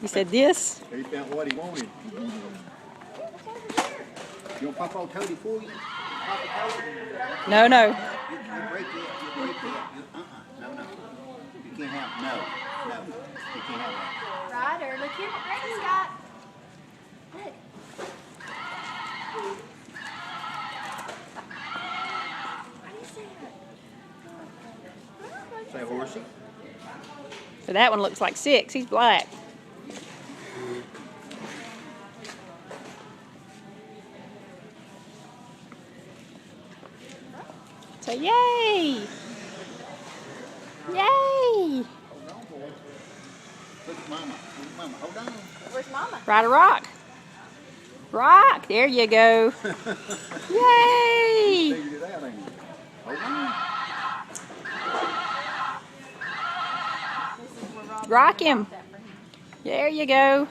You said this? He found what he wanted. You want Papa Toady for you? Papa Toady? No, no. You break it. You break it. No, no. You can't have, no. You can't have that. Ryder, look here what Granny's got. Look. What do you say? Say horsey. So that one looks like 6. He's black. So yay! Yay! Hold on, boy. Look at Mama. Look at Mama. Hold on. Where's Mama? Ryder, rock. Rock. There you go. Yay! Figured it out, ain't you? Hold on. This is where Rob Rock him. got that for him. There you go.